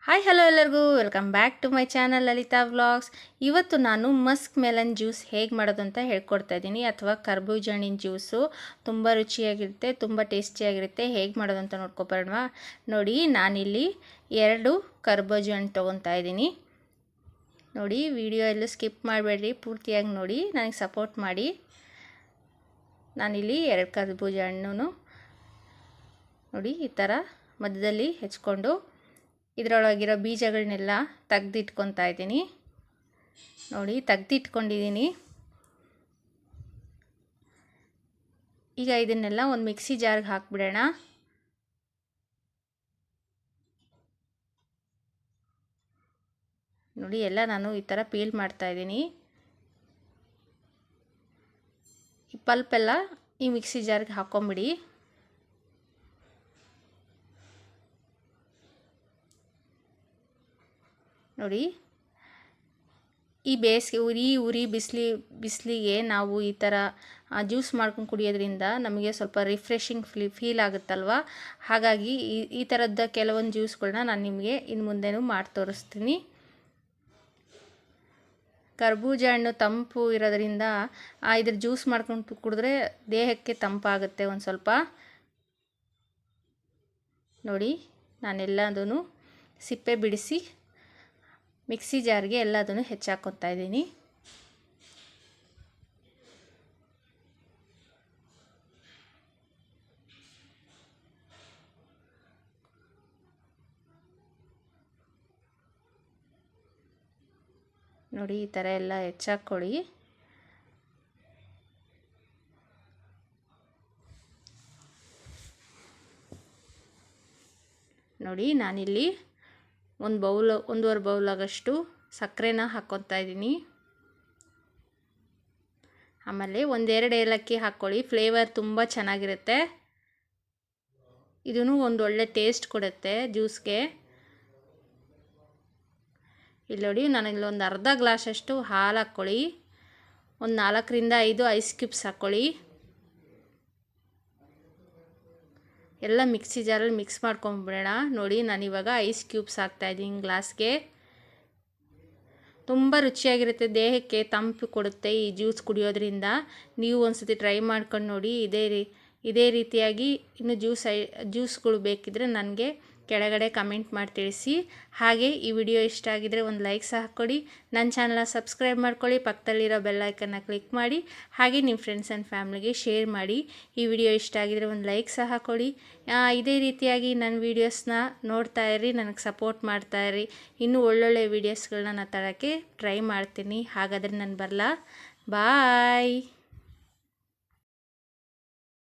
Hi hello ಎಲ್ಲರಿಗೂ welcome back to my channel Lalitha vlogs. ಇವತ್ತು ನಾನು ಮಸ್ಕ್ ಮೆಲನ್ ಜ್ಯೂಸ್ ಹೇಗೆ ಮಾಡೋದು ಅಂತ ಹೇಳ್ಕೊಡ್ತಾ ಇದ್ದೀನಿ, ಅಥವಾ ಕರ್ಬೂಜ ಹಣ್ಣಿನ ಜ್ಯೂಸು. ತುಂಬ ರುಚಿಯಾಗಿರುತ್ತೆ, ತುಂಬ ಟೇಸ್ಟಿಯಾಗಿರುತ್ತೆ. ಹೇಗೆ ಮಾಡೋದು ಅಂತ ನೋಡ್ಕೊಬರೋಣ. ನೋಡಿ, ನಾನಿಲ್ಲಿ 2 ಕರ್ಬೂಜ ಹಣ್ಣು ತೊಗೊತಾ ಇದ್ದೀನಿ. ನೋಡಿ, ವಿಡಿಯೋ ಎಲ್ಲೂ ಸ್ಕಿಪ್ ಮಾಡಬೇಡ್ರಿ, ಪೂರ್ತಿಯಾಗಿ ನೋಡಿ, ನನಗೆ ಸಪೋರ್ಟ್ ಮಾಡಿ. ನಾನಿಲ್ಲಿ 2 ಕರ್ಬೂಜ ಹಣ್ಣು ನೋಡಿ ಈ ಥರ ಮಧ್ಯದಲ್ಲಿ ಹೆಚ್ಕೊಂಡು ಇದರೊಳಗಿರೋ ಬೀಜಗಳನ್ನೆಲ್ಲ ತೆಗೆದಿಟ್ಕೊತಾ ಇದ್ದೀನಿ. ನೋಡಿ, ತೆಗೆದಿಟ್ಕೊಂಡಿದ್ದೀನಿ. ಈಗ ಇದನ್ನೆಲ್ಲ ಒಂದು ಮಿಕ್ಸಿ ಜಾರ್ಗೆ ಹಾಕಿಬಿಡೋಣ. ನೋಡಿ, ಎಲ್ಲ ನಾನು ಈ ಥರ ಪೀಲ್ ಮಾಡ್ತಾ ಇದ್ದೀನಿ. ಈ ಪಲ್ಪೆಲ್ಲ ಈ ಮಿಕ್ಸಿ ಜಾರ್ಗೆ ಹಾಕ್ಕೊಂಬಿಡಿ. ನೋಡಿ, ಈ ಬೇಸಿಗೆ ಉರಿ ಬಿಸಿಲಿಗೆ ನಾವು ಈ ಥರ ಜ್ಯೂಸ್ ಮಾಡ್ಕೊಂಡು ಕುಡಿಯೋದ್ರಿಂದ ನಮಗೆ ಸ್ವಲ್ಪ ರಿಫ್ರೆಶಿಂಗ್ ಫೀಲ್ ಆಗುತ್ತಲ್ವ. ಹಾಗಾಗಿ ಈ ಥರದ ಕೆಲವೊಂದು ಜ್ಯೂಸ್ಗಳನ್ನ ನಾನು ನಿಮಗೆ ಇನ್ನು ಮುಂದೆನೂ ಮಾಡಿ ತೋರಿಸ್ತೀನಿ. ಕರ್ಬೂಜ ಹಣ್ಣು ತಂಪು ಇರೋದ್ರಿಂದ ಇದ್ರ ಜ್ಯೂಸ್ ಮಾಡ್ಕೊಂಡು ಕುಡಿದ್ರೆ ದೇಹಕ್ಕೆ ತಂಪಾಗುತ್ತೆ ಒಂದು ಸ್ವಲ್ಪ. ನೋಡಿ, ನಾನೆಲ್ಲದೂ ಸಿಪ್ಪೆ ಬಿಡಿಸಿ ಮಿಕ್ಸಿ ಜಾರ್ಗೆ ಎಲ್ಲದನ್ನು ಹೆಚ್ಚಾಕೊತಾ ಇದ್ದೀನಿ. ನೋಡಿ, ಈ ಥರ ಎಲ್ಲ ಹೆಚ್ಚಾಕೊಳ್ಳಿ. ನೋಡಿ, ನಾನಿಲ್ಲಿ ಒಂದೂವರೆ ಬೌಲಾಗಷ್ಟು ಸಕ್ಕರೆನ ಹಾಕ್ಕೊತಾ ಇದ್ದೀನಿ. ಆಮೇಲೆ 1-2 ಏಲಕ್ಕಿ ಹಾಕ್ಕೊಳ್ಳಿ, ಫ್ಲೇವರ್ ತುಂಬ ಚೆನ್ನಾಗಿರುತ್ತೆ. ಇದೂ ಒಂದು ಒಳ್ಳೆ ಟೇಸ್ಟ್ ಕೊಡುತ್ತೆ ಜ್ಯೂಸ್ಗೆ. ಇಲ್ಲಿ ನೋಡಿ, ನಾನಿಲ್ಲಿ ಒಂದು ಅರ್ಧ ಗ್ಲಾಸಷ್ಟು ಹಾಲು ಹಾಕ್ಕೊಳ್ಳಿ. ಒಂದು 4ರಿಂದ 5 ಐಸ್ ಕ್ಯೂಬ್ಸ್ ಹಾಕ್ಕೊಳ್ಳಿ. ಎಲ್ಲ ಮಿಕ್ಸಿ ಜಾರಲ್ಲಿ ಮಿಕ್ಸ್ ಮಾಡ್ಕೊಂಬಿಡೋಣ. ನೋಡಿ, ನಾನಿವಾಗ ಐಸ್ ಕ್ಯೂಬ್ಸ್ ಹಾಕ್ತಾಯಿದ್ದೀನಿ ಗ್ಲಾಸ್ಗೆ. ತುಂಬ ರುಚಿಯಾಗಿರುತ್ತೆ, ದೇಹಕ್ಕೆ ತಂಪು ಕೊಡುತ್ತೆ ಈ ಜ್ಯೂಸ್ ಕುಡಿಯೋದ್ರಿಂದ. ನೀವು ಒಂದ್ಸತಿ ಟ್ರೈ ಮಾಡ್ಕೊಂಡು ನೋಡಿ. ಇದೇ ರೀತಿಯಾಗಿ ಇನ್ನು ಜ್ಯೂಸ್ಗಳು ಬೇಕಿದ್ದರೆ ನನಗೆ ಕೆಳಗಡೆ ಕಮೆಂಟ್ ಮಾಡಿ ತಿಳಿಸಿ. ಹಾಗೆ ಈ ವಿಡಿಯೋ ಇಷ್ಟ ಆಗಿದರೆ ಒಂದು ಲೈಕ್ ಸಹ ಕೊಡಿ. ನನ್ನ ಚಾನಲ್ನ ಸಬ್ಸ್ಕ್ರೈಬ್ ಮಾಡ್ಕೊಳ್ಳಿ, ಪಕ್ಕದಲ್ಲಿರೋ ಬೆಲ್ ಐಕನ್ನ ಕ್ಲಿಕ್ ಮಾಡಿ. ಹಾಗೆ ನಿಮ್ಮ ಫ್ರೆಂಡ್ಸ್ ಆ್ಯಂಡ್ ಫ್ಯಾಮ್ಲಿಗೆ ಶೇರ್ ಮಾಡಿ. ಈ ವಿಡಿಯೋ ಇಷ್ಟ ಆಗಿದರೆ ಒಂದು ಲೈಕ್ ಸಹ ಕೊಡಿ. ಇದೇ ರೀತಿಯಾಗಿ ನನ್ನ ವೀಡಿಯೋಸ್ನ ನೋಡ್ತಾ ಇರಿ, ನನಗೆ ಸಪೋರ್ಟ್ ಮಾಡ್ತಾ ಇರಿ. ಇನ್ನೂ ಒಳ್ಳೊಳ್ಳೆ ವೀಡಿಯೋಸ್ಗಳನ್ನ ನಾನು ತರೋಕ್ಕೆ ಟ್ರೈ ಮಾಡ್ತೀನಿ. ಹಾಗಾದರೆ ನಾನು ಬರಲಾ, ಬಾಯ್.